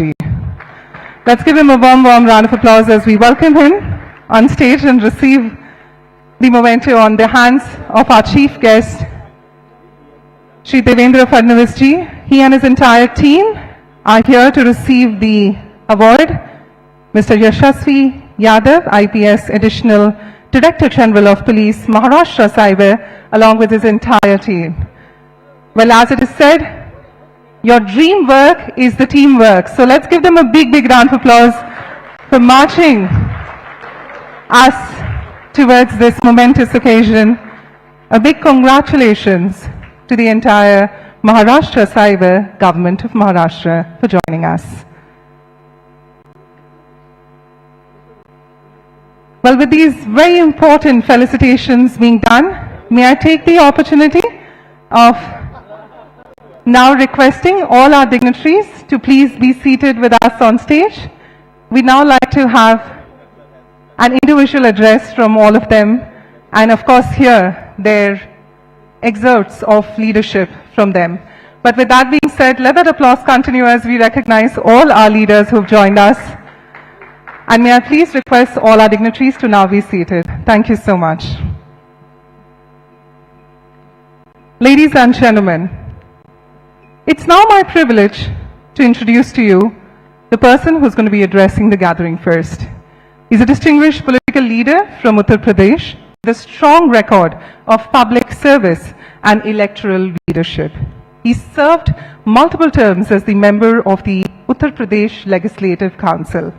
Let's give him a warm round of applause as we welcome him on stage and receive the memento on the hands of our chief guest, Shri Fadणvis ji. He and his entire team are here to receive the award. Mr. Yashasvi Yadav, IPS Additional Director General of Police, Maharashtra Cyber, along with his entire team. Well, as it is said, your dream work is the teamwork. So let's give them a big round of applause for marching us towards this momentous occasion. A big congratulations to the entire Maharashtra Cyber Government of Maharashtra for joining us. Well, with these very important felicitations being done, may I take the opportunity of now requesting all our dignitaries to please be seated with us on stage. We'd now like to have an individual address from all of them, and of course hear their excerpts of leadership from them. But with that being said, let that applause continue as we recognize all our leaders who've joined us. And may I please request all our dignitaries to now be seated. Thank you so much. Ladies and gentlemen, it's now my privilege to introduce to you the person who's going to be addressing the gathering first. He's a distinguished political leader from Uttar Pradesh with a strong record of public service and electoral leadership. He served multiple terms as the member of the Uttar Pradesh Legislative Council.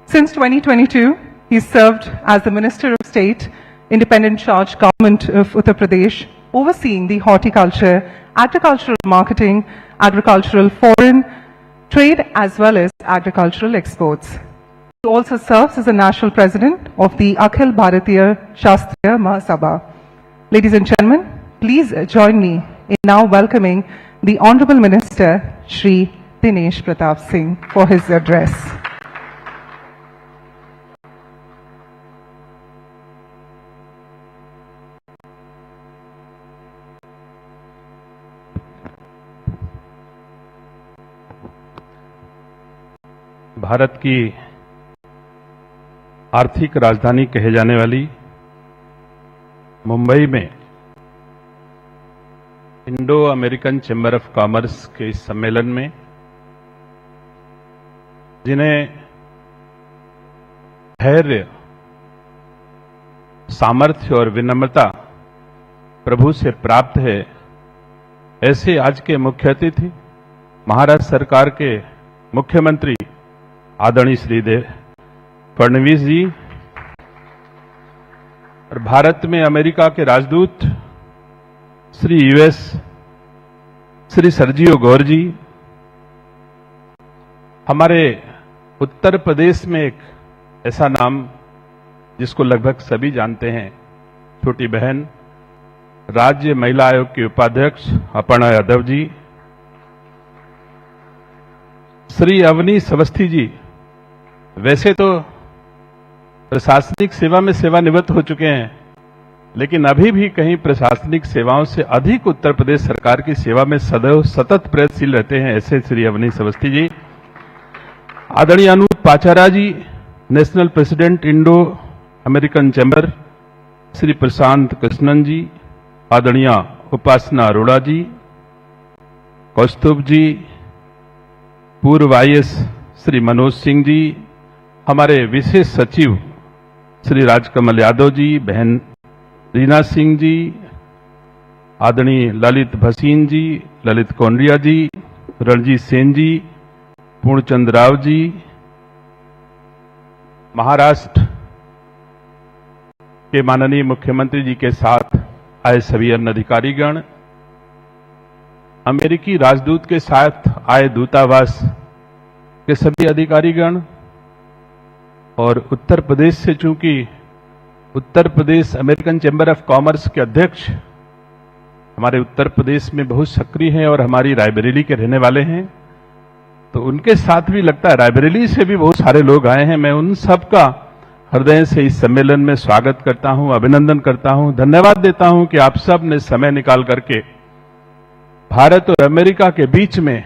Since 2022, he served as the Minister of State, Independent Charge Government of Uttar Pradesh, overseeing the horticulture, agricultural marketing, agricultural foreign trade, as well as agricultural exports. He also serves as the National President of the Akhil Bharatiya Shastriya Mahasabha. Ladies and gentlemen, please join me in now welcoming the Honorable Minister, Shri Dinesh Pratap Singh, for his address. Bharat की आर्थिक राजधानी कहे जाने वाली मुंबई में Indo American chamber of commerce के इस सम्मेलन में जिन्हें धैर्य, सामर्थ्य और विनम्रता प्रभु से प्राप्त है, ऐसे आज के मुख्य अतिथि महाराष्ट्र सरकार के मुख्यमंत्री आदरणीय श्री फडणवीस जी और भारत में अमेरिका के राजदूत श्री यूएस श्री सर्जियो गौर जी, हमारे उत्तर प्रदेश में एक ऐसा नाम जिसको लगभग सभी जानते हैं, छोटी बहन राज्य महिला आयोग की उपाध्यक्ष अपर्णा यादव जी, श्री अवनी अवस्थी जी, वैसे तो प्रशासनिक सेवा में सेवानिवृत्त हो चुके हैं, लेकिन अभी भी कहीं प्रशासनिक सेवाओं से अधिक उत्तर प्रदेश सरकार की सेवा में सदैव सतत प्रयत्नशील रहते हैं, ऐसे श्री अवनी अवस्थी जी, आदरणीय Anoop Pachara ji, national president Indo American chamber, Shri Prashant Krishnan ji, आदरणीय उपासना अरोड़ा जी, कौस्तुभ जी, पूर्व आईएएस श्री मनोज सिंह जी, हमारे विशेष सचिव श्री राजकमल यादव जी, बहन रीना सिंह जी, आदरणीय ललित भसीन जी, ललित कोंडिया जी, रणजीत सेन जी, पूर्णचंद राव जी, महाराष्ट्र के माननीय मुख्यमंत्री जी के साथ आए सभी अन्य अधिकारीगण, अमेरिकी राजदूत के साथ आए दूतावास के सभी अधिकारीगण, और उत्तर प्रदेश से चूंकि Uttar Pradesh American chamber of commerce के अध्यक्ष हमारे उत्तर प्रदेश में बहुत सक्रिय हैं और हमारी रायबरेली के रहने वाले हैं, तो उनके साथ भी लगता है रायबरेली से भी बहुत सारे लोग आए हैं। मैं उन सब का हृदय से इस सम्मेलन में स्वागत करता हूं, अभिनंदन करता हूं, धन्यवाद देता हूं कि आप सब ने समय निकाल करके भारत और अमेरिका के बीच में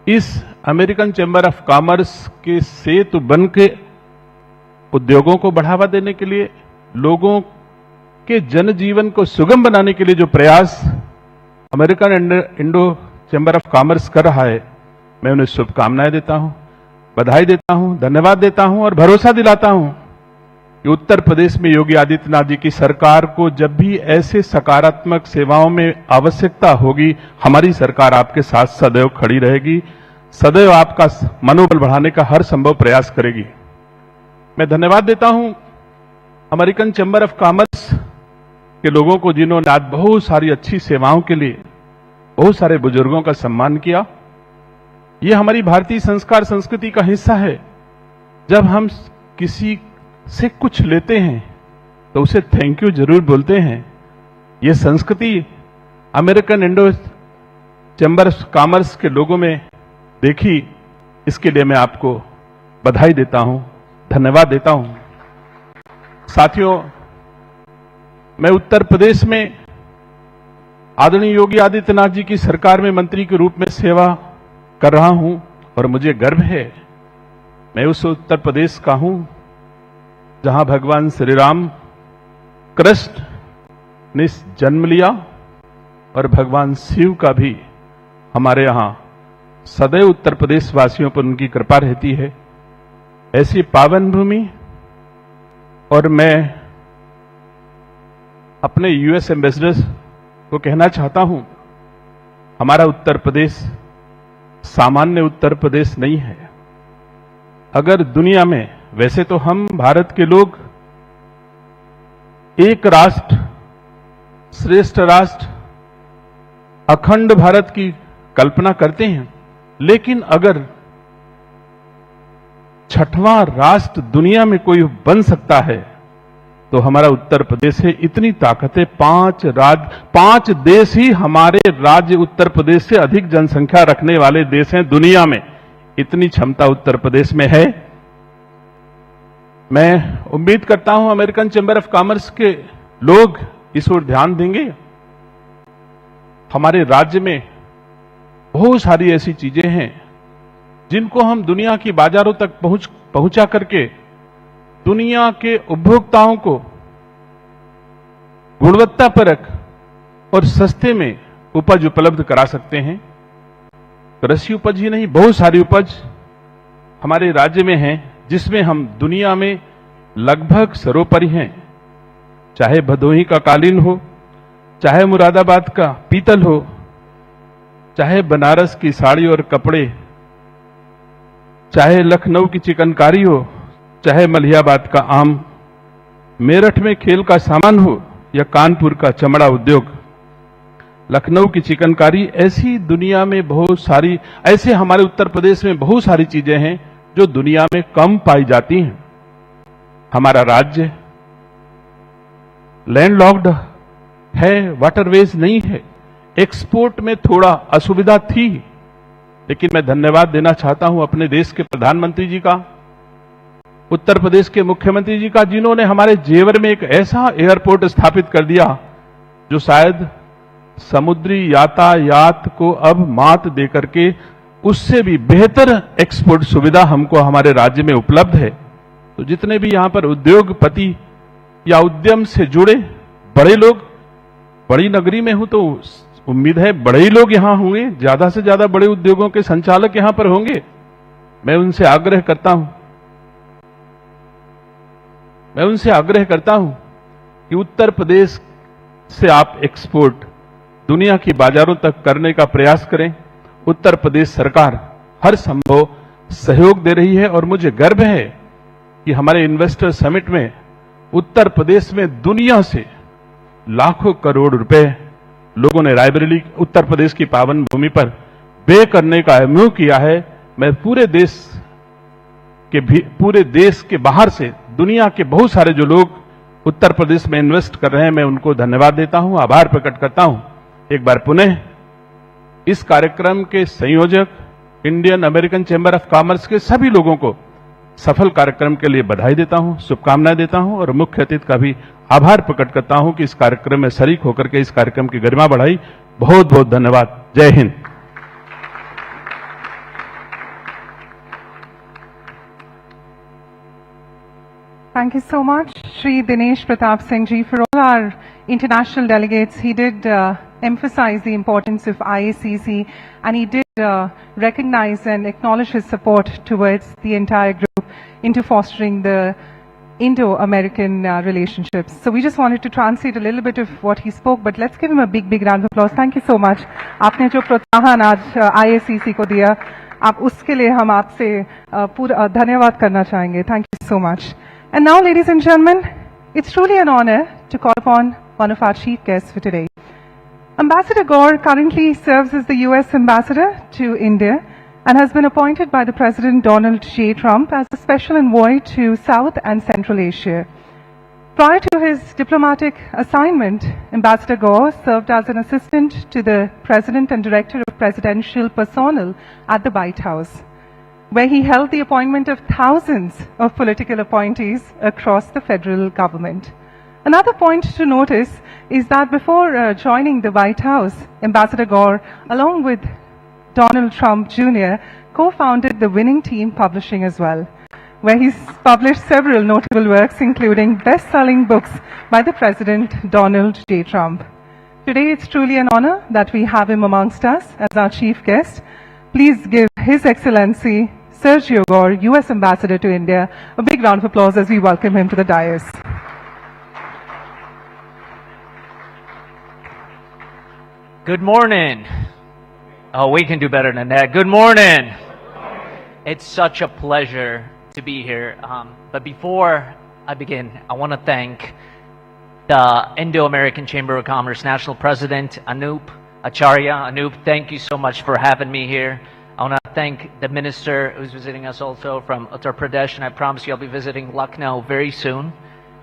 इस अमेरिकन चैम्बर ऑफ कॉमर्स के सेतु बन के उद्योगों को बढ़ावा देने के लिए, लोगों के जनजीवन को सुगम बनाने के लिए जो प्रयास American Indo chamber of commerce कर रहा है, मैं उन्हें शुभकामनाएं देता हूं, बधाई देता हूं, धन्यवाद देता हूं और भरोसा दिलाता हूं कि उत्तर प्रदेश में योगी आदित्यनाथ जी की सरकार को जब भी ऐसे सकारात्मक सेवाओं में आवश्यकता होगी, हमारी सरकार आपके साथ सदैव खड़ी रहेगी, सदैव आपका मनोबल बढ़ाने का हर संभव प्रयास करेगी। मैं धन्यवाद देता हूं अमेरिकन चैम्बर ऑफ कॉमर्स के लोगों को, जिन्होंने आज बहुत सारी अच्छी सेवाओं के लिए बहुत सारे बुजुर्गों का सम्मान किया। ये हमारी भारतीय संस्कार संस्कृति का हिस्सा है। जब हम किसी से कुछ लेते हैं तो उसे थैंक यू जरूर बोलते हैं। ये संस्कृति American Indo chamber of commerce के लोगों में देखी, इसके लिए मैं आपको बधाई देता हूं, धन्यवाद देता हूं। साथियों, मैं उत्तर प्रदेश में आदरणीय योगी आदित्यनाथ जी की सरकार में मंत्री के रूप में सेवा कर रहा हूं और मुझे गर्व है मैं उस उत्तर प्रदेश का हूं जहां भगवान श्री राम कृष्ण ने जन्म लिया और भगवान शिव का भी हमारे यहां सदैव उत्तर प्रदेश वासियों पर उनकी कृपा रहती है। ऐसी पावन भूमि, और मैं अपने यूएस एम्बेसडर को कहना चाहता हूं, हमारा उत्तर प्रदेश सामान्य उत्तर प्रदेश नहीं है। अगर दुनिया में, वैसे तो हम भारत के लोग एक राष्ट्र श्रेष्ठ राष्ट्र अखंड भारत की कल्पना करते हैं, लेकिन अगर छठवां राष्ट्र दुनिया में कोई बन सकता है तो हमारा उत्तर प्रदेश है। इतनी ताकत है, 5 देश ही हमारे राज्य उत्तर प्रदेश से अधिक जनसंख्या रखने वाले देश हैं दुनिया में। इतनी क्षमता उत्तर प्रदेश में है। मैं उम्मीद करता हूं अमेरिकन चैम्बर ऑफ कॉमर्स के लोग इस ओर ध्यान देंगे। हमारे राज्य में बहुत सारी ऐसी चीजें हैं जिनको हम दुनिया की बाजारों तक पहुंचा करके दुनिया के उपभोक्ताओं को गुणवत्तापरक और सस्ते में उपज उपलब्ध करा सकते हैं। कृषि उपज ही नहीं, बहुत सारी उपज हमारे राज्य में है जिसमें हम दुनिया में लगभग सर्वोपरि हैं। चाहे भदोही का कालीन हो, चाहे मुरादाबाद का पीतल हो, चाहे बनारस की साड़ी और कपड़े, चाहे लखनऊ की चिकनकारी हो, चाहे मलिहाबाद का आम, मेरठ में खेल का सामान हो या कानपुर का चमड़ा उद्योग, लखनऊ की चिकनकारी, ऐसी दुनिया में बहुत सारी, ऐसे हमारे उत्तर प्रदेश में बहुत सारी चीजें हैं जो दुनिया में कम पाई जाती हैं। हमारा राज्य लैंडलॉक्ड है, वाटरवेज नहीं है। एक्सपोर्ट में थोड़ा असुविधा थी, लेकिन मैं धन्यवाद देना चाहता हूं अपने देश के प्रधानमंत्री जी का, उत्तर प्रदेश के मुख्यमंत्री जी का, जिन्होंने हमारे जेवर में एक ऐसा एयरपोर्ट स्थापित कर दिया जो शायद समुद्री यातायात को अब मात देकर के उससे भी बेहतर एक्सपोर्ट सुविधा हमको हमारे राज्य में उपलब्ध है। तो जितने भी यहां पर उद्योगपति या उद्यम से जुड़े बड़े लोग, बड़ी नगरी में हूं तो उम्मीद है बड़े ही लोग यहां होंगे, ज्यादा से ज्यादा बड़े उद्योगों के संचालक यहां पर होंगे। मैं उनसे आग्रह करता हूं कि उत्तर प्रदेश से आप एक्सपोर्ट दुनिया की बाजारों तक करने का प्रयास करें। उत्तर प्रदेश सरकार हर संभव सहयोग दे रही है और मुझे गर्व है कि हमारे इन्वेस्टर समिट में उत्तर प्रदेश में दुनिया से लाखों करोड़ रुपए लोगों ने रायबरेली, उत्तर प्रदेश की पावन भूमि पर व्यय करने का एमओयू किया है। मैं पूरे देश के बाहर से दुनिया के बहुत सारे जो लोग उत्तर प्रदेश में इन्वेस्ट कर रहे हैं, मैं उनको धन्यवाद देता हूं, आभार प्रकट करता हूं। एक बार पुनः इस कार्यक्रम के संयोजक Indian American chamber of commerce के सभी लोगों को सफल कार्यक्रम के लिए बधाई देता हूं, शुभकामनाएं देता हूं और मुख्य अतिथि का भी आभार प्रकट करता हूं कि इस कार्यक्रम में शरीक होकर के इस कार्यक्रम की गरिमा बढ़ाई। बहुत बहुत धन्यवाद। जय Hind. Thank you so much, Shri Dinesh Pratap Singh ji, for all our international delegates. He did emphasize the importance of IACC, and he did recognize and acknowledge his support towards the entire group into fostering the Indo-American relationships. So we just wanted to translate a little bit of what he spoke, but let's give him a big round of applause. Thank you so much. आपने जो प्रोत्साहन आज IACC को दिया, आप उसके लिए हम आपसे पूरा धन्यवाद करना चाहेंगे. Thank you so much. And now, ladies and gentlemen, it's truly an honor to call upon one of our chief guests for today. Ambassador Gaur currently serves as the US Ambassador to India and has been appointed by the President Donald J. Trump as a special envoy to South and Central Asia. Prior to his diplomatic assignment, Ambassador Gaur served as an assistant to the President and Director of Presidential Personnel at the White House, where he held the appointment of thousands of political appointees across the federal government. Another point to notice is that before joining the White House, Ambassador Gaur, along with Donald Trump Jr., co-founded the Winning Team Publishing as well, where he's published several notable works, including best-selling books by the President Donald J. Trump. Today, it's truly an honor that we have him amongst us as our chief guest. Please give His Excellency Sergio Gaur, US Ambassador to India, a big round of applause as we welcome him to the dais. Good morning. Oh, we can do better than that. Good morning. It's such a pleasure to be here. But before I begin, I want to thank the Indo-American Chamber of Commerce National President, Anup Acharya. Anup, thank you so much for having me here. I want to thank the minister who's visiting us also from Uttar Pradesh, and I promise you I'll be visiting Lucknow very soon.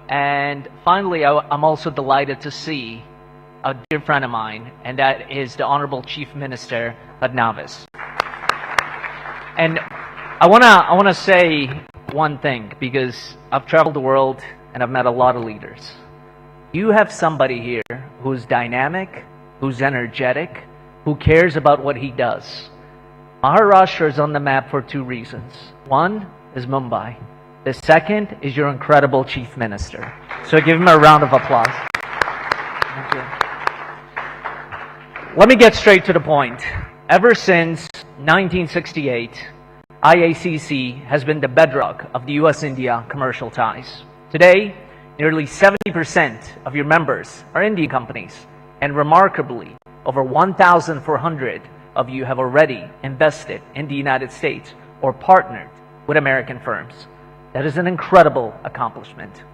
And finally, I'm also delighted to see a dear friend of mine, and that is the Honorable Chief Minister Fadanvis. And I wanna say one thing, because I've traveled the world and I've met a lot of leaders. You have somebody here who's dynamic, who's energetic, who cares about what he does. Maharashtra is on the map for two reasons. One is Mumbai. The second is your incredible Chief Minister. So give him a round of applause. Thank you. Let me get straight to the point. Ever since 1968, IACC has been the bedrock of the US-India commercial ties. Today, nearly 70% of your members are Indian companies, and remarkably, over 1,400 of you have already invested in the United States or partnered with American firms. That is an incredible accomplishment.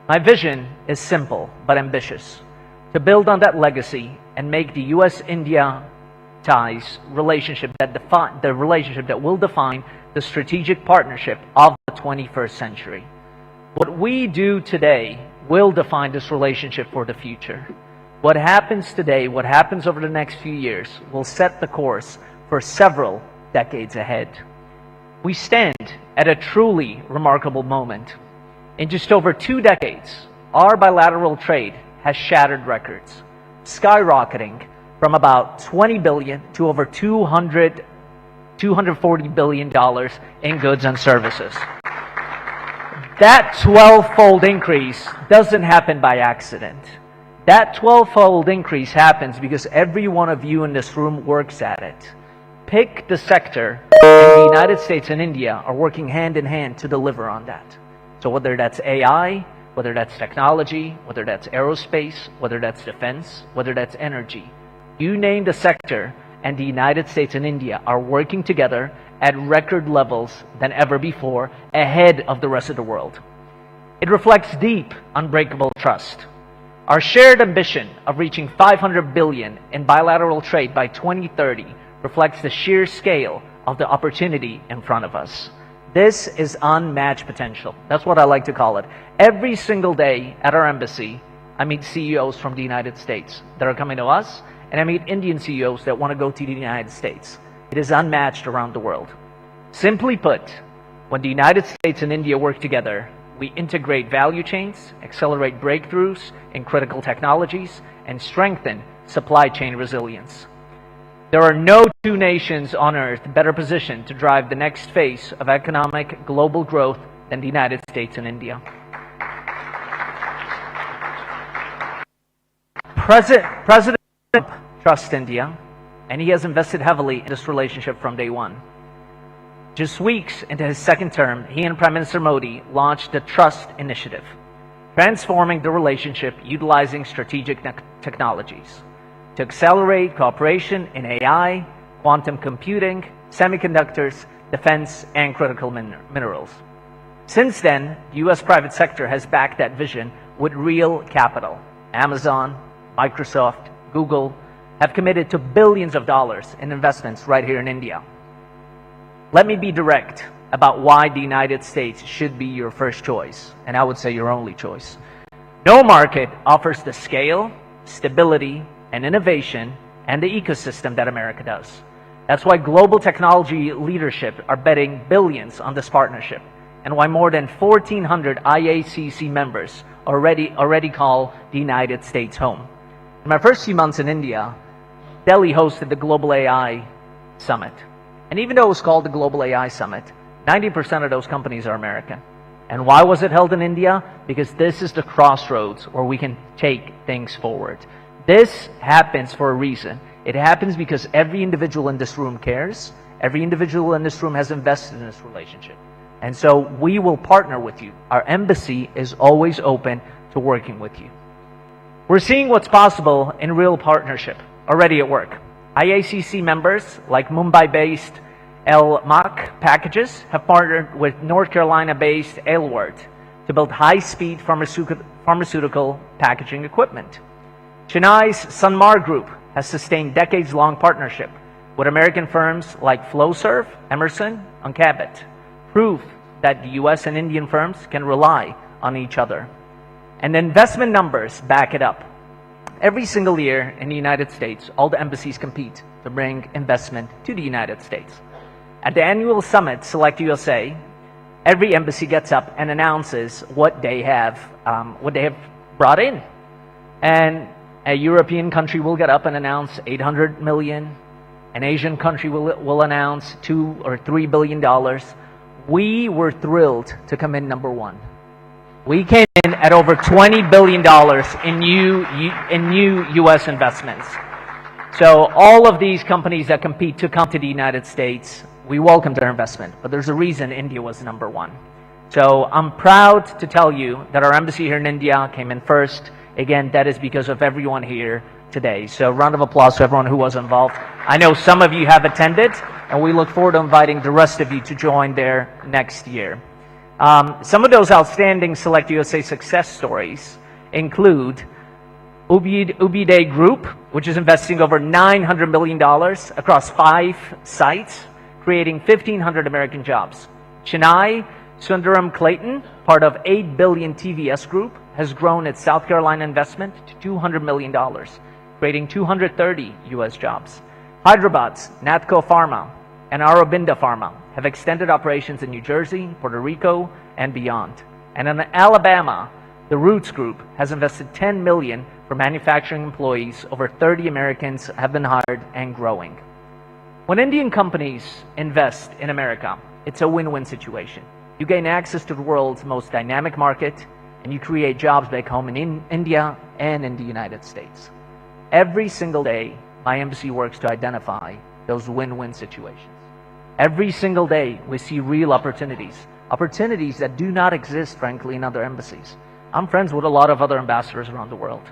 My vision is simple but ambitious: to build on that legacy and make the US-India ties relationship the relationship that will define the strategic partnership of the 21st century. What we do today will define this relationship for the future. What happens today, what happens over the next few years, will set the course for several decades ahead. We stand at a truly remarkable moment. In just over 2 decades, our bilateral trade has shattered records, skyrocketing from about $20 billion to over $240 billion in goods and services. That 12-fold increase doesn't happen by accident. That 12-fold increase happens because every one of you in this room works at it. Pick the sector, and the United States and India are working hand in hand to deliver on that. So whether that's AI, whether that's technology, whether that's aerospace, whether that's defense, whether that's energy, you name the sector, and the United States and India are working together at record levels than ever before, ahead of the rest of the world. It reflects deep, unbreakable trust. Our shared ambition of reaching $500 billion in bilateral trade by 2030 reflects the sheer scale of the opportunity in front of us. This is unmatched potential. That's what I like to call it. Every single day at our embassy, I meet CEOs from the United States that are coming to us, and I meet Indian CEOs that want to go to the United States. It is unmatched around the world. Simply put, when the United States and India work together, we integrate value chains, accelerate breakthroughs in critical technologies, and strengthen supply chain resilience. There are no two nations on earth better positioned to drive the next phase of economic global growth than the United States and India. President Trump trusts India, and he has invested heavily in this relationship from day one. Just weeks into his second term, he and Prime Minister Modi launched the Trust Initiative, transforming the relationship utilizing strategic technologies to accelerate cooperation in AI, quantum computing, semiconductors, defense, and critical minerals. Since then, the U.S. private sector has backed that vision with real capital. Amazon, Microsoft, Google have committed to billions of dollars in investments right here in India. Let me be direct about why the United States should be your first choice, and I would say your only choice. No market offers the scale, stability, and innovation and the ecosystem that America does. That's why global technology leadership are betting billions on this partnership, and why more than 1,400 IACC members already call the United States home. In my first few months in India, Delhi hosted the Global AI Summit. And even though it was called the Global AI Summit, 90% of those companies are American. And why was it held in India? Because this is the crossroads where we can take things forward. This happens for a reason. It happens because every individual in this room cares. Every individual in this room has invested in this relationship. And so we will partner with you. Our embassy is always open to working with you. We're seeing what's possible in real partnership already at work. IACC members like Mumbai-based Mac Packages have partnered with North Carolina-based Aylward to build high-speed pharmaceutical packaging equipment. Chennai's Sanmar Group has sustained decades-long partnership with American firms like Flowserve, Emerson, and Cabot, proof that the US and Indian firms can rely on each other. And the investment numbers back it up. Every single year in the United States, all the embassies compete to bring investment to the United States. At the annual summit, Select USA, every embassy gets up and announces what they have brought in. And a European country will get up and announce 800 million. An Asian country will announce $2 or $3 billion. We were thrilled to come in number one. We came in at over $20 billion in new U.S. investments. So all of these companies that compete to come to the United States, we welcome their investment. But there's a reason India was number one. So I'm proud to tell you that our embassy here in India came in first. Again, that is because of everyone here today. So round of applause to everyone who was involved. I know some of you have attended, and we look forward to inviting the rest of you to join there next year. Some of those outstanding Select USA success stories include UBT Group, which is investing over $900 million across 5 sites, creating 1,500 American jobs. Chennai Sundaram Clayton, part of $8 billion TVS Group, has grown its South Carolina investment to $200 million, creating 230 U.S. jobs. Hyderabad's Natco Pharma and Aurobindo Pharma have extended operations in New Jersey, Puerto Rico, and beyond. And in Alabama, the Roots Group has invested $10 million for manufacturing employees. Over 30 Americans have been hired and growing. When Indian companies invest in America, it's a win-win situation. You gain access to the world's most dynamic market, and you create jobs back home in India and in the United States. Every single day, my embassy works to identify those win-win situations. Every single day, we see real opportunities that do not exist, frankly, in other embassies. I'm friends with a lot of other ambassadors around the world,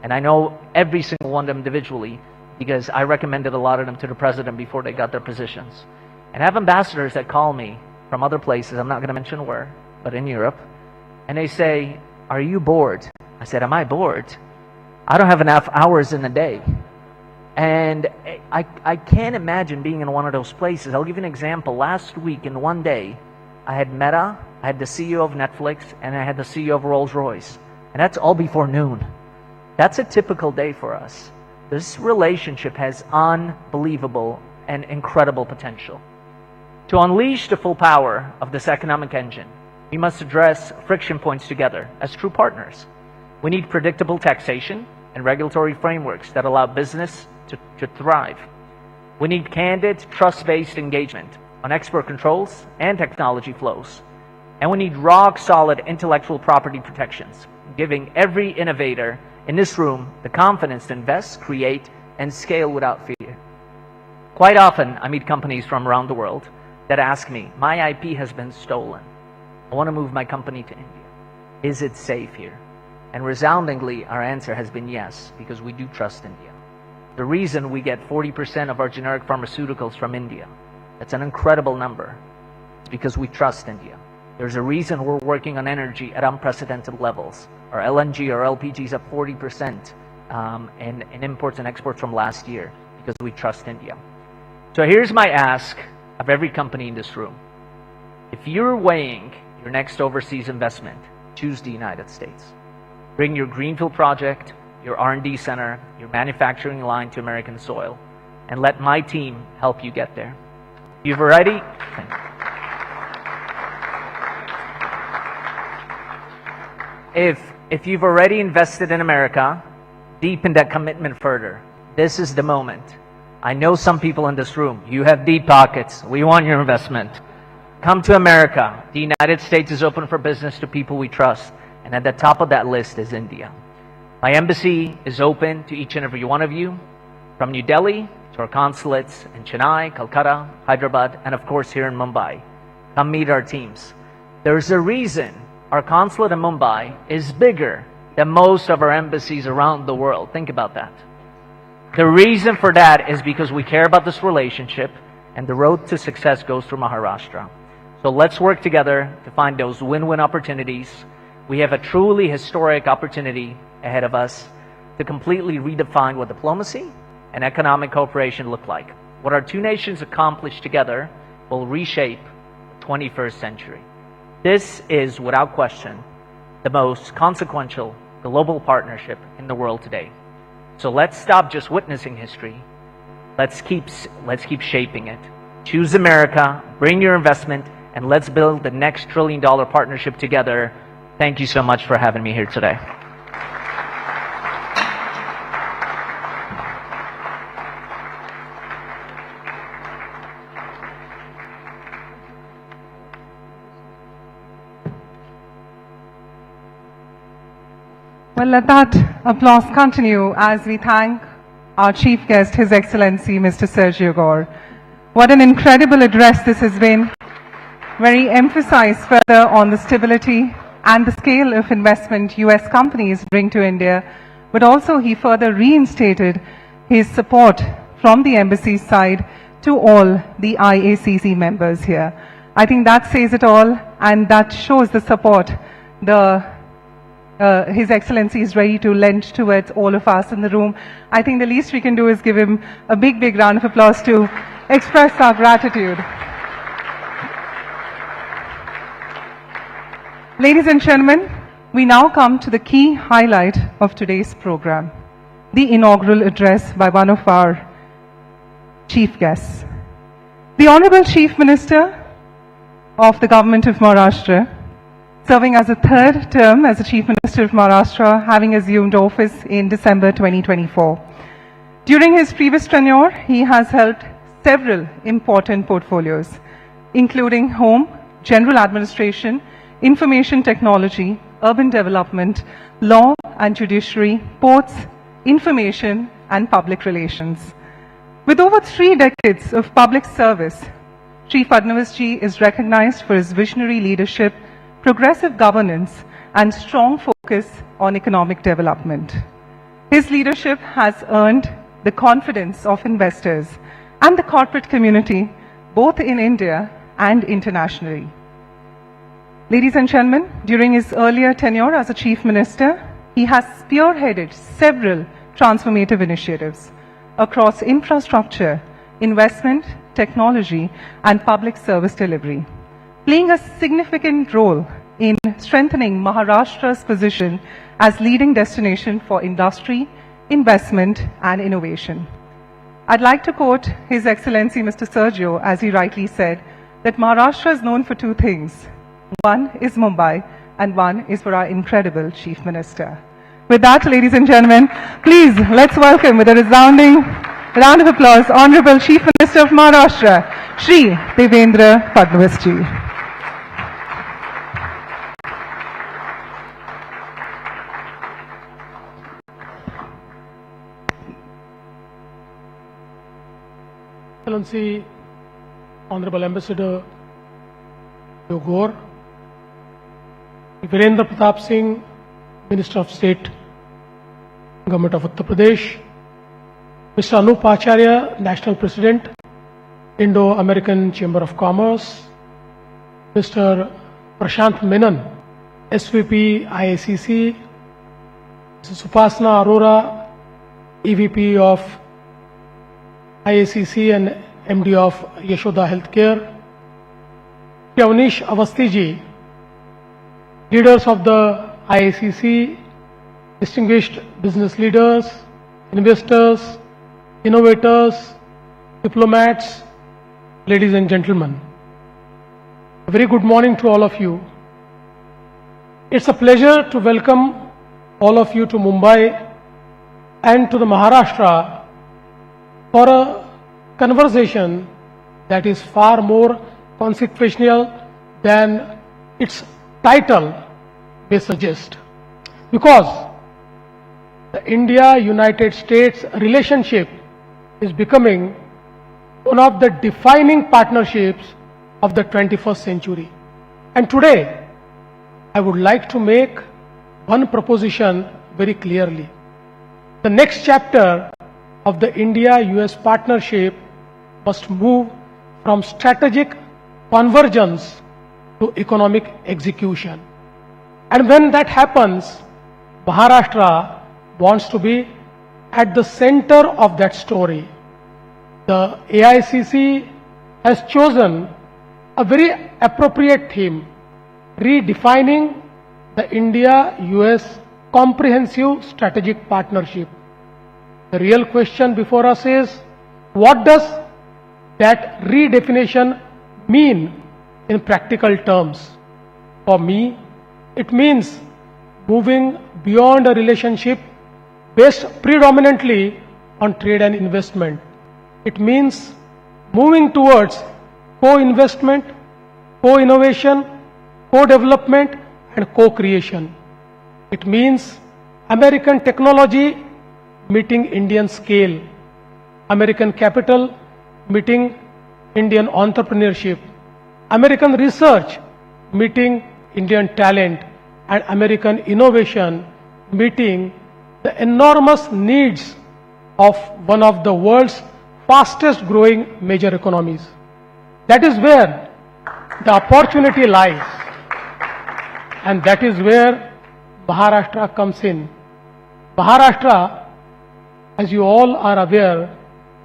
and I know every single one of them individually because I recommended a lot of them to the president before they got their positions. And I have ambassadors that call me from other places, I'm not going to mention where, but in Europe, and they say, "Are you bored?" I said, "Am I bored? I don't have enough hours in a day." And I can't imagine being in one of those places. I'll give you an example. Last week, in one day, I had Meta, I had the CEO of Netflix, and I had the CEO of Rolls-Royce. And that's all before noon. That's a typical day for us. This relationship has unbelievable and incredible potential. To unleash the full power of this economic engine, we must address friction points together as true partners. We need predictable taxation and regulatory frameworks that allow business to thrive. We need candid, trust-based engagement on export controls and technology flows. And we need rock-solid intellectual property protections, giving every innovator in this room the confidence to invest, create, and scale without fear. Quite often, I meet companies from around the world that ask me, my IP has been stolen. I want to move my company to India. Is it safe here? And resoundingly, our answer has been yes, because we do trust India. The reason we get 40% of our generic pharmaceuticals from India, that's an incredible number. It's because we trust India. There's a reason we're working on energy at unprecedented levels. Our LNG, our LPG is up 40% in imports and exports from last year because we trust India. So here's my ask of every company in this room. If you're weighing your next overseas investment, choose the United States. Bring your greenfield project, your R&D center, your manufacturing line to American soil, and let my team help you get there. You've already... If you've already invested in America, deepen that commitment further. This is the moment. I know some people in this room, you have deep pockets. We want your investment. Come to America. The United States is open for business to people we trust. And at the top of that list is India. My embassy is open to each and every one of you, from New Delhi to our consulates in Chennai, Calcutta, Hyderabad, and of course here in Mumbai. Come meet our teams. There's a reason our consulate in Mumbai is bigger than most of our embassies around the world. Think about that. The reason for that is because we care about this relationship, and the road to success goes through Maharashtra. So let's work together to find those win-win opportunities. We have a truly historic opportunity ahead of us to completely redefine what diplomacy and economic cooperation look like. What our two nations accomplish together will reshape the 21st century. This is, without question, the most consequential global partnership in the world today. So let's stop just witnessing history. Let's keep shaping it. Choose America, bring your investment, and let's build the next $1 trillion partnership together. Thank you so much for having me here today. Well, let that applause continue as we thank our chief guest, His Excellency, Mr. Sergio Gore. What an incredible address this has been. Very emphasized further on the stability and the scale of investment US companies bring to India, but also he further reinstated his support from the embassy's side to all the IACC members here. I think that says it all, and that shows the support His Excellency is ready to lend towards all of us in the room. I think the least we can do is give him a big, big round of applause to express our gratitude. Ladies and gentlemen, we now come to the key highlight of today's program, the inaugural address by one of our chief guests. The Honorable Chief Minister of the Government of Maharashtra, serving as a third term as the Chief Minister of Maharashtra, having assumed office in December 2024. During his previous tenure, he has held several important portfolios, including home, general administration, information technology, urban development, law and judiciary, ports, information, and public relations. With over 3 decades of public service, Shri Fadnavis ji is recognized for his visionary leadership, progressive governance, and strong focus on economic development. His leadership has earned the confidence of investors and the corporate community, both in India and internationally. Ladies and gentlemen, during his earlier tenure as a Chief Minister, he has spearheaded several transformative initiatives across infrastructure, investment, technology, and public service delivery, playing a significant role in strengthening Maharashtra's position as leading destination for industry, investment, and innovation. I'd like to quote His Excellency Mr. Sergio, as he rightly said, that Maharashtra is known for 2 things. One is Mumbai, and one is for our incredible Chief Minister. With that, ladies and gentlemen, please let's welcome with a resounding round of applause, Honorable Chief Minister of Maharashtra, Shri Devendra Fadnavis ji. Excellency, Honorable Ambassador Yogor, Virendra Pratap Singh, Minister of State, Government of Uttar Pradesh, Mr. Anup Acharya, National President, Indo-American Chamber of Commerce, Mr. Prashant Menon, SVP IACC, Mrs. Upasana Arora, EVP of IACC and MD of Yashoda Healthcare, Avnish Avasthi ji, leaders of the IACC, distinguished business leaders, investors, innovators, diplomats, ladies and gentlemen. A very good morning to all of you. It's a pleasure to welcome all of you to Mumbai and to the Maharashtra for a conversation that is far more consequential than its title may suggest. Because the India-United States relationship is becoming one of the defining partnerships of the 21st century. And today, I would like to make one proposition very clearly. The next chapter of the India-US partnership must move from strategic convergence to economic execution. And when that happens, Maharashtra wants to be at the center of that story. The AICC has chosen a very appropriate theme, redefining the India-US comprehensive strategic partnership. The real question before us is, what does that redefinition mean in practical terms? For me, it means moving beyond a relationship based predominantly on trade and investment. It means moving towards co-investment, co-innovation, co-development and co-creation. It means American technology meeting Indian scale, American capital meeting Indian entrepreneurship, American research meeting Indian talent, and American innovation meeting the enormous needs of one of the world's fastest growing major economies. That is where the opportunity lies, and that is where Maharashtra comes in. Maharashtra, as you all are aware,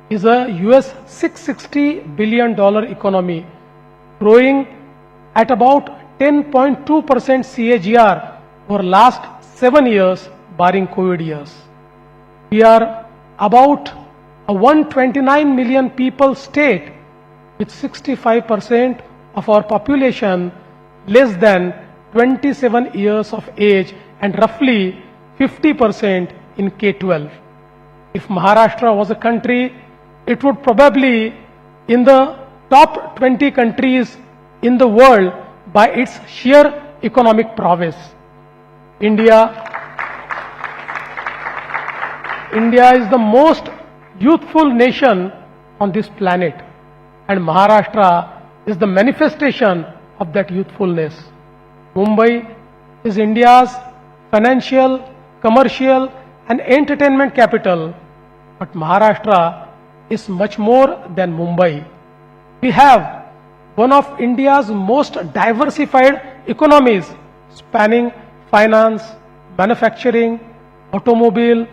is a US $660 billion economy, growing at about 10.2% CAGR over last 7 years, barring COVID years. We are about a 129 million people state with 65% of our population less than 27 years of age and roughly 50% in K-12. If Maharashtra was a country, it would probably in the top 20 countries in the world by its sheer economic prowess. India is the most youthful nation on this planet, and Maharashtra is the manifestation of that youthfulness. Mumbai is India's financial, commercial and entertainment capital, but Maharashtra is much more than Mumbai. We have one of India's most diversified economies, spanning finance, manufacturing, automobile,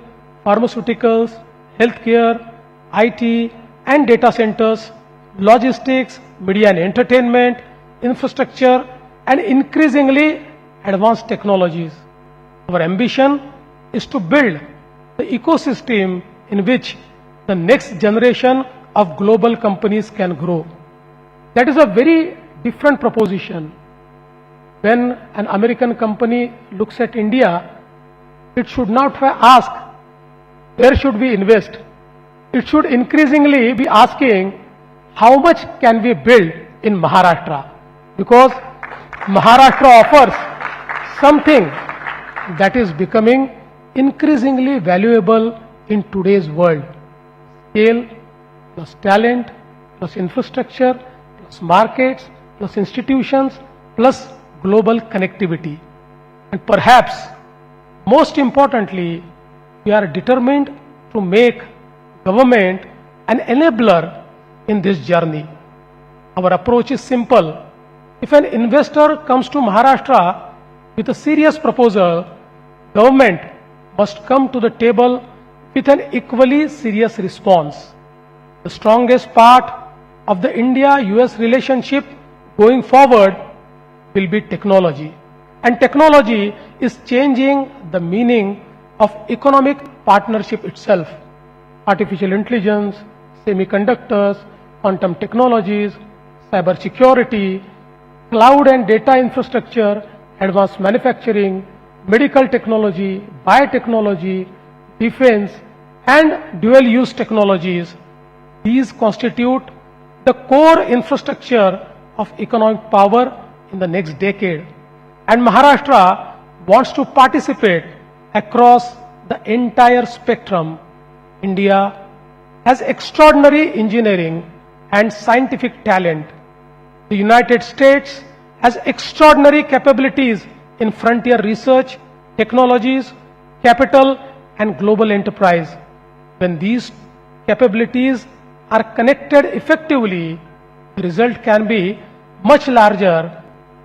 pharmaceuticals, healthcare, IT and data centers, logistics, media and entertainment, infrastructure and increasingly advanced technologies. Our ambition is to build the ecosystem in which the next generation of global companies can grow. That is a very different proposition. When an American company looks at India, it should not ask, where should we invest? It should increasingly be asking, how much can we build in Maharashtra? Because Maharashtra offers something that is becoming increasingly valuable in today's world. Scale plus talent plus infrastructure, plus markets, plus institutions, plus global connectivity. And perhaps most importantly, we are determined to make government an enabler in this journey. Our approach is simple. If an investor comes to Maharashtra with a serious proposal, government must come to the table with an equally serious response. The strongest part of the India-US relationship going forward will be technology. And technology is changing the meaning of economic partnership itself. Artificial intelligence, semiconductors, quantum technologies, cyber security, cloud and data infrastructure, advanced manufacturing, medical technology, biotechnology, defense, and dual-use technologies. These constitute the core infrastructure of economic power in the next decade. And Maharashtra wants to participate across the entire spectrum. India has extraordinary engineering and scientific talent. The United States has extraordinary capabilities in frontier research, technologies, capital, and global enterprise. When these capabilities are connected effectively, the result can be much larger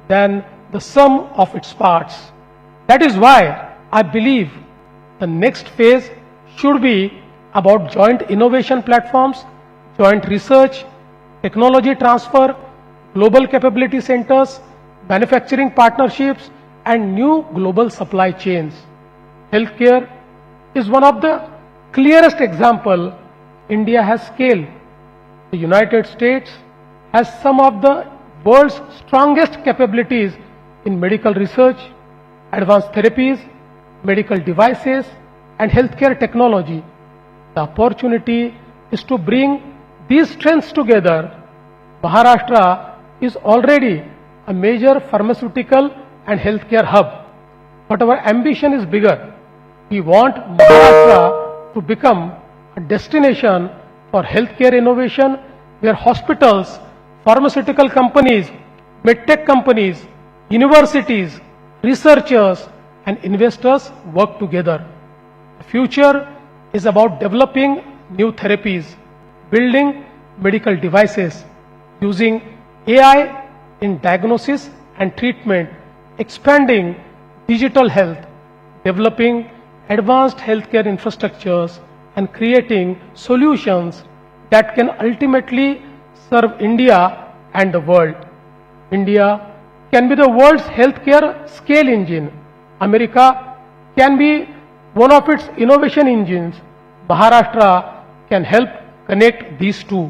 than the sum of its parts. That is why I believe the next phase should be about joint innovation platforms, joint research, technology transfer, global capability centers, manufacturing partnerships, and new global supply chains. Healthcare is one of the clearest example. India has scale. The United States has some of the world's strongest capabilities in medical research, advanced therapies, medical devices, and healthcare technology. The opportunity is to bring these strengths together. Maharashtra is already a major pharmaceutical and healthcare hub, but our ambition is bigger. We want Maharashtra to become a destination for healthcare innovation where hospitals, pharmaceutical companies, medtech companies, universities, researchers, and investors work together. The future is about developing new therapies, building medical devices, using AI in diagnosis and treatment, expanding digital health, developing advanced healthcare infrastructures, and creating solutions that can ultimately serve India and the world. India can be the world's healthcare scale engine. America can be one of its innovation engines. Maharashtra can help connect these two.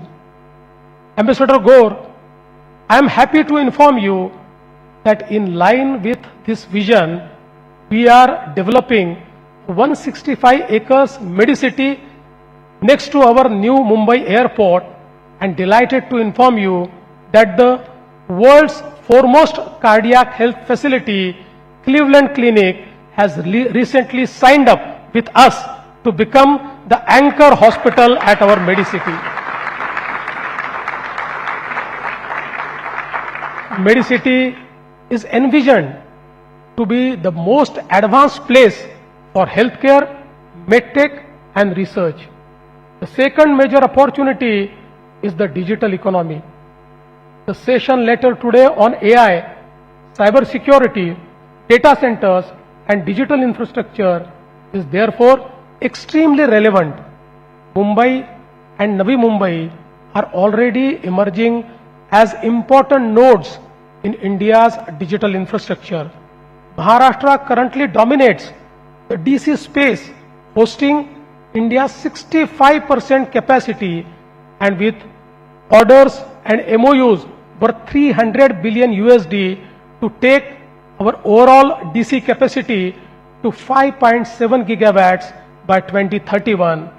Ambassador Gore, I am happy to inform you that in line with this vision, we are developing 165 acres Medicity next to our new Mumbai airport, and delighted to inform you that the world's foremost cardiac health facility, Cleveland Clinic, has recently signed up with us to become the anchor hospital at our Medicity. Medicity is envisioned to be the most advanced place for healthcare, medtech, and research. The second major opportunity is the digital economy. The session later today on AI, cyber security, data centers, and digital infrastructure is therefore extremely relevant. Mumbai and Navi Mumbai are already emerging as important nodes in India's digital infrastructure. Maharashtra currently dominates the DC space, hosting India's 65% capacity, and with orders and MOUs worth 300 billion USD to take our overall DC capacity to 5.7 gigawatts by 2031.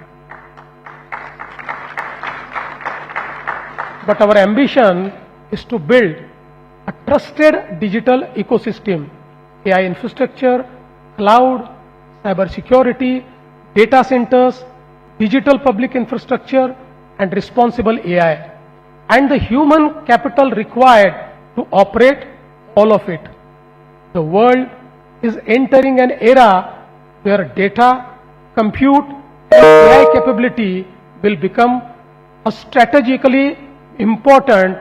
But our ambition is to build a trusted digital ecosystem, AI infrastructure, cloud, cyber security, data centers, digital public infrastructure, and responsible AI. and the human capital required to operate all of it. The world is entering an era where data, compute, and AI capability will become as strategically important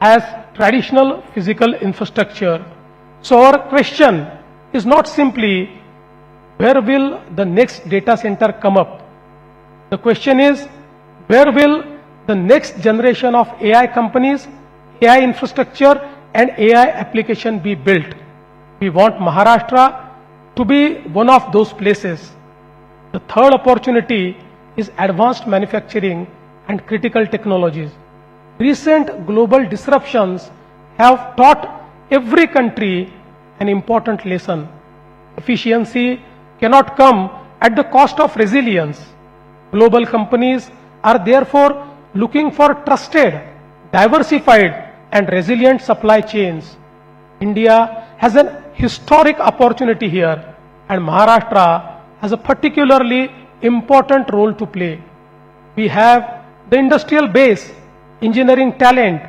as traditional physical infrastructure. So our question is not simply where will the next data center come up. The question is where will the next generation of AI companies, AI infrastructure and AI application be built. We want Maharashtra to be one of those places. The third opportunity is advanced manufacturing and critical technologies. Recent global disruptions have taught every country an important lesson. Efficiency cannot come at the cost of resilience. Global companies are therefore looking for trusted, diversified and resilient supply chains. India has an historic opportunity here and Maharashtra has a particularly important role to play. We have the industrial base, engineering talent,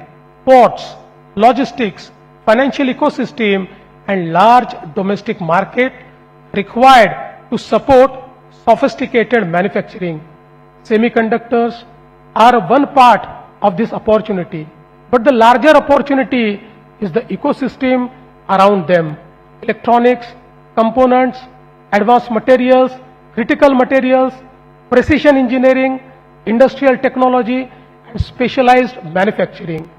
ports, logistics, financial ecosystem and large domestic market required to support sophisticated manufacturing. Semiconductors are one part of this opportunity, but the larger opportunity is the ecosystem around them. Electronics, components, advanced materials, critical materials, precision engineering, industrial technology and specialized manufacturing.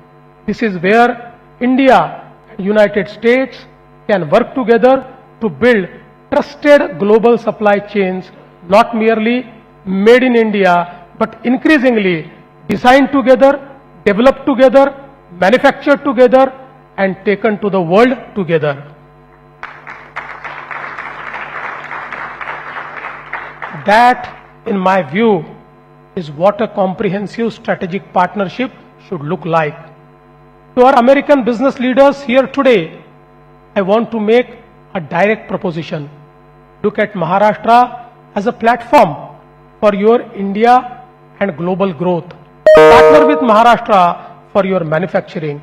This is where India and United States can work together to build trusted global supply chains, not merely made in India, but increasingly designed together, developed together, manufactured together, and taken to the world together. That, in my view, is what a comprehensive strategic partnership should look like. To our American business leaders here today, I want to make a direct proposition. Look at Maharashtra as a platform for your India and global growth. Partner with Maharashtra for your manufacturing.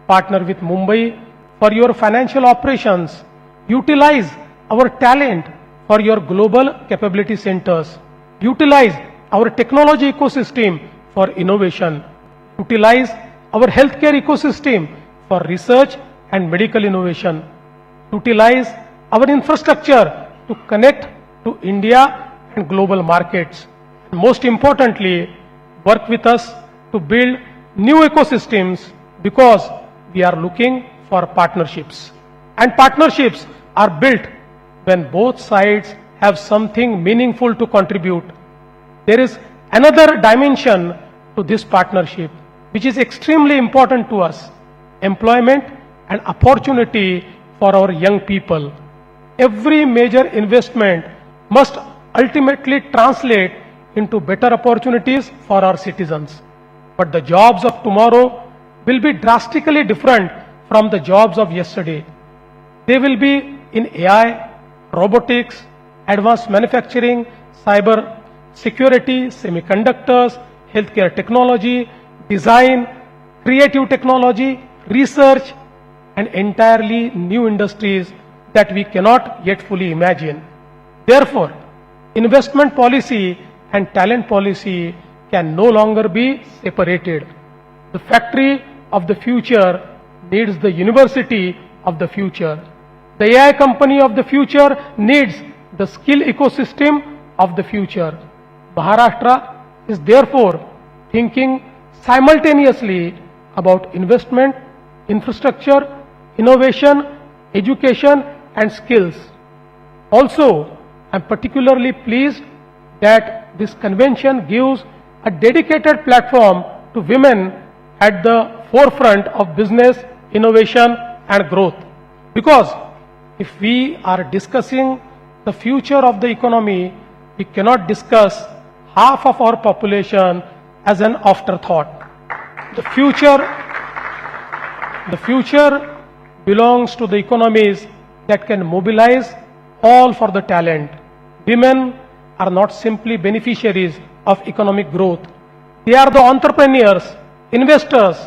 Partner with Mumbai for your financial operations. Utilize our talent for your global capability centers. Utilize our technology ecosystem for innovation. Utilize our healthcare ecosystem for research and medical innovation. Utilize our infrastructure to connect to India and global markets. And most importantly, work with us to build new ecosystems because we are looking for partnerships. And partnerships are built when both sides have something meaningful to contribute. There is another dimension to this partnership which is extremely important to us: employment and opportunity for our young people. Every major investment must ultimately translate into better opportunities for our citizens. But the jobs of tomorrow will be drastically different from the jobs of yesterday. They will be in AI, robotics, advanced manufacturing, cyber security, semiconductors, healthcare technology, design, creative technology, research, and entirely new industries that we cannot yet fully imagine. Therefore, investment policy and talent policy can no longer be separated. The factory of the future needs the university of the future. The AI company of the future needs the skill ecosystem of the future. Maharashtra is therefore thinking simultaneously about investment, infrastructure, innovation, education and skills. Also, I am particularly pleased that this convention gives a dedicated platform to women at the forefront of business, innovation and growth. Because if we are discussing the future of the economy, we cannot discuss half of our population as an afterthought. The future belongs to the economies that can mobilize all for the talent. Women are not simply beneficiaries of economic growth. They are the entrepreneurs, investors,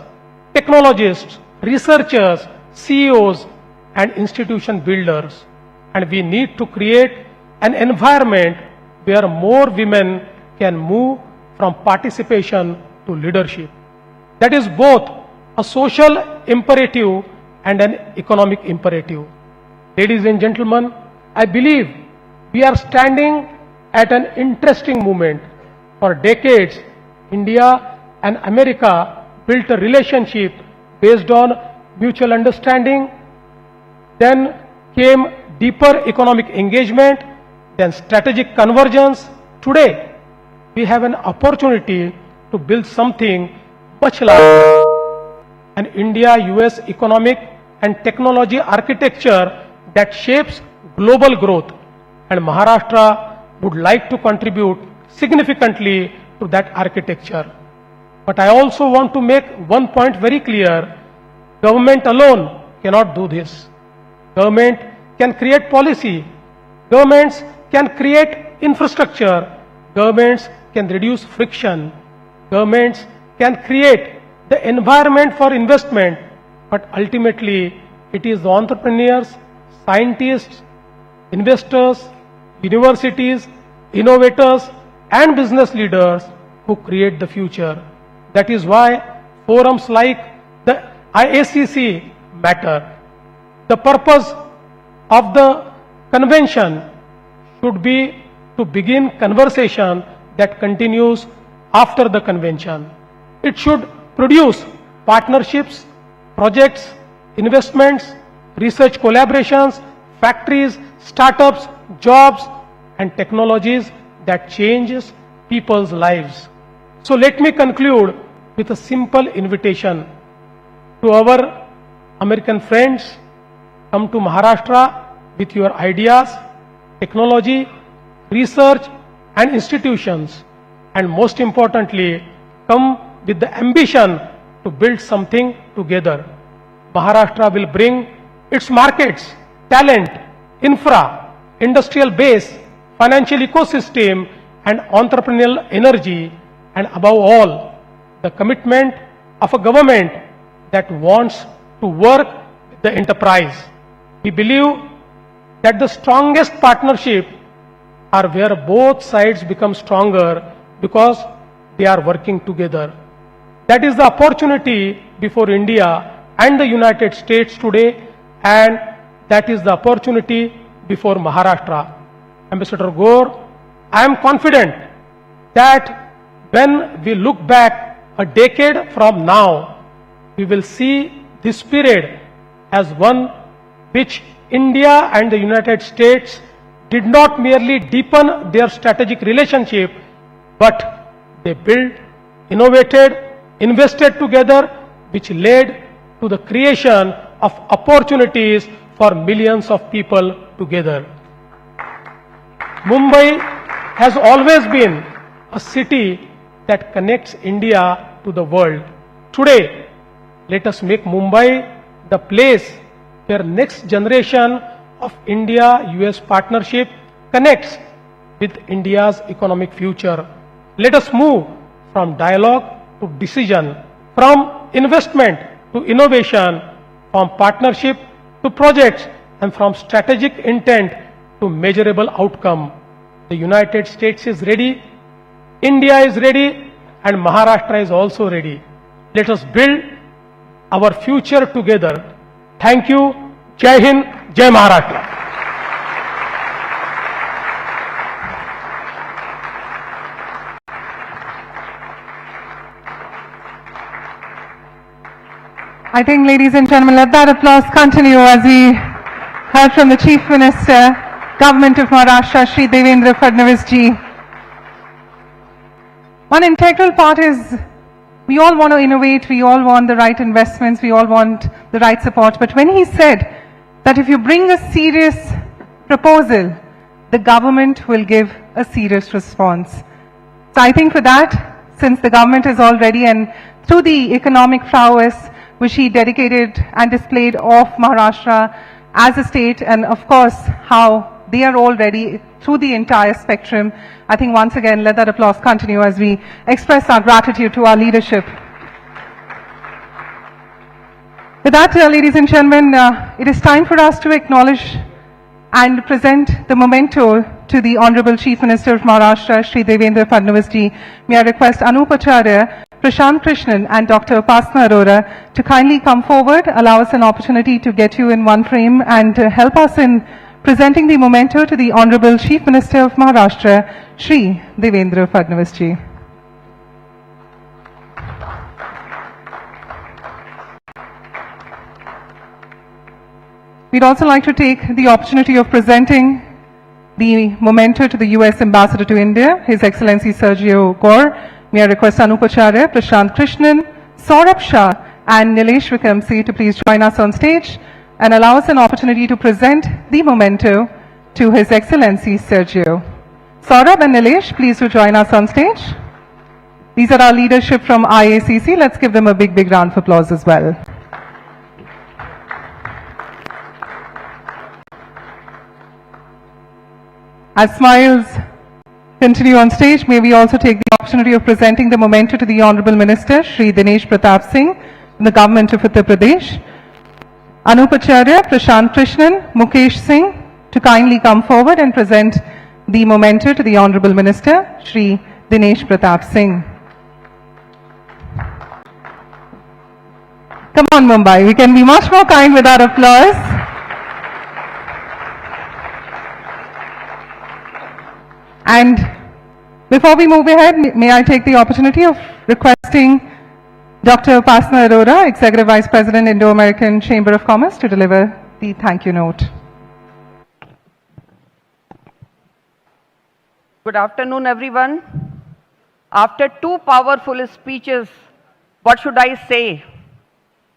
technologists, researchers, CEOs, and institution builders. And we need to create an environment where more women can move from participation to leadership. That is both a social imperative and an economic imperative. Ladies and gentlemen, I believe we are standing at an interesting moment. For decades, India and America built a relationship based on mutual understanding. Then came deeper economic engagement, then strategic convergence. Today, we have an opportunity to build something much larger. An India-US economic and technology architecture that shapes global growth. And Maharashtra would like to contribute significantly to that architecture. But I also want to make one point very clear. Government alone cannot do this. Government can create policy. Governments can create infrastructure. Governments can reduce friction. Governments can create the environment for investment. But ultimately, it is the entrepreneurs, scientists, investors, universities, innovators, and business leaders who create the future. That is why forums like the IACC matter. The purpose of the convention should be to begin conversation that continues after the convention. It should produce partnerships, projects, investments, research collaborations, factories, startups, jobs, and technologies that changes people's lives. So let me conclude with a simple invitation to our American friends. Come to Maharashtra with your ideas, technology, research, and institutions. And most importantly, come with the ambition to build something together. Maharashtra will bring its markets, talent, infra, industrial base, financial ecosystem, and entrepreneurial energy, and above all, the commitment of a government that wants to work with the enterprise. We believe that the strongest partnership are where both sides become stronger because they are working together. That is the opportunity before India and the United States today, and that is the opportunity before Maharashtra. Ambassador Gore, I am confident that when we look back a decade from now, we will see this period as one which India and the United States did not merely deepen their strategic relationship, but they built, innovated, invested together, which led to the creation of opportunities for millions of people together. Mumbai has always been a city that connects India to the world. Today, let us make Mumbai the place where next generation of India-US partnership connects with India's economic future. Let us move from dialogue to decision, from investment to innovation, from partnership to projects, and from strategic intent to measurable outcome. The United States is ready, India is ready, and Maharashtra is also ready. Let us build our future together. Thank you. Jai Hind, Jai Maharashtra. I think, ladies and gentlemen, let that applause continue as we heard from the Chief Minister, Government of Maharashtra, Shri Devendra Fadnavis ji. One integral part is we all want to innovate, we all want the right investments, we all want the right support. But when he said that if you bring a serious proposal, the government will give a serious response. So I think for that, since the government is all ready, and through the economic prowess which he dedicated and displayed of Maharashtra as a state, and of course how they are all ready through the entire spectrum, I think once again let that applause continue as we express our gratitude to our leadership. With that, ladies and gentlemen, it is time for us to acknowledge and present the memento to the Honorable Chief Minister of Maharashtra, Shri Devendra Fadnavis ji. May I request Anup Acharya, Prashant Krishnan and Dr. Upasana Arora to kindly come forward, allow us an opportunity to get you in one frame and help us in presenting the memento to the Honorable Chief Minister of Maharashtra, Shri Devendra Fadnavis ji. We'd also like to take the opportunity of presenting the memento to the US Ambassador to India, His Excellency Sergio Gore. May I request Anup Acharya, Prashant Krishnan, Saurabh Shah and Nilesh Vikamsi to please join us on stage and allow us an opportunity to present the memento to His Excellency Sergio. Saurabh and Nilesh, please to join us on stage. These are our leadership from IACC. Let's give them a big round of applause as well. As smiles continue on stage, may we also take the opportunity of presenting the memento to the Honorable Minister, Shri Dinesh Pratap Singh, from the Government of Uttar Pradesh. Anup Acharya, Prashant Krishnan, Mukesh Singh to kindly come forward and present the memento to the Honorable Minister, Shri Dinesh Pratap Singh. Come on, Mumbai, we can be much more kind with our applause. And before we move ahead, may I take the opportunity of requesting Dr. Upasana Arora, Executive Vice President, Indo-American Chamber of Commerce, to deliver the thank you note. Good afternoon, everyone. After two powerful speeches, what should I say?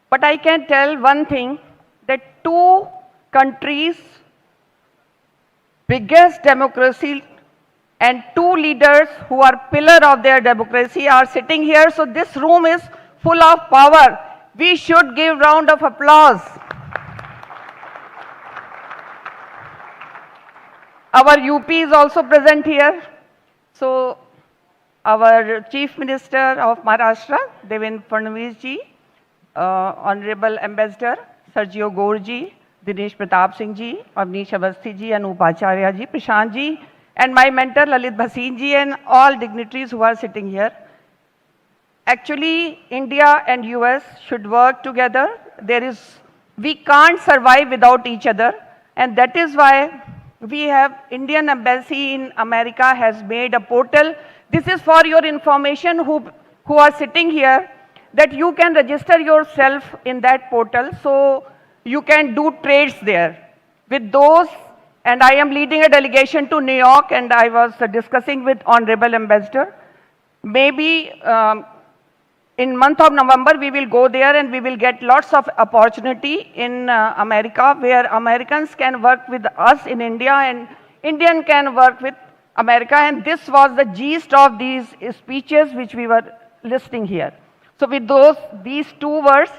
But I can tell one thing, that two countries' biggest democracy and two leaders who are pillar of their democracy are sitting here. So this room is full of power. We should give round of applause. Our UP is also present here. So our Chief Minister of Maharashtra, Devendra Fadnavis ji, Honorable Ambassador Sergio Gore ji, Dinesh Pratap Singh ji, Avnish Awasthi ji, Anup Acharya ji, Prashant ji, and my mentor Lalit Bhasin ji, and all dignitaries who are sitting here. Actually, India and US should work together. We can't survive without each other, and that is why we have Indian Embassy in America has made a portal. This is for your information who are sitting here, that you can register yourself in that portal, so you can do trades there. With those, and I am leading a delegation to New York, and I was discussing with Honorable Ambassador. Maybe in month of November we will go there and we will get lots of opportunity in America, where Americans can work with us in India and Indian can work with America. And this was the gist of these speeches which we were listening here. So with these two words,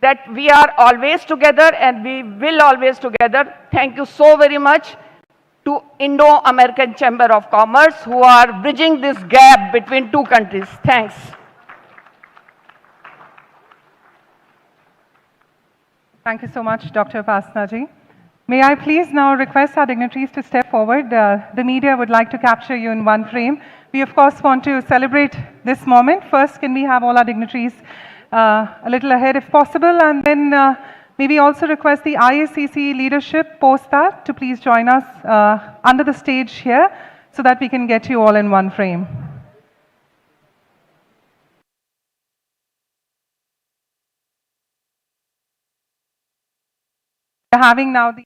that we are always together and we will always together. Thank you so very much to Indo-American Chamber of Commerce who are bridging this gap between two countries. Thanks. Thank you so much, Dr. Upasana ji. May I please now request our dignitaries to step forward. The media would like to capture you in one frame. We of course want to celebrate this moment. First, can we have all our dignitaries a little ahead if possible, and then maybe also request the IACC leadership post that to please join us under the stage here so that we can get you all in one frame. Having now the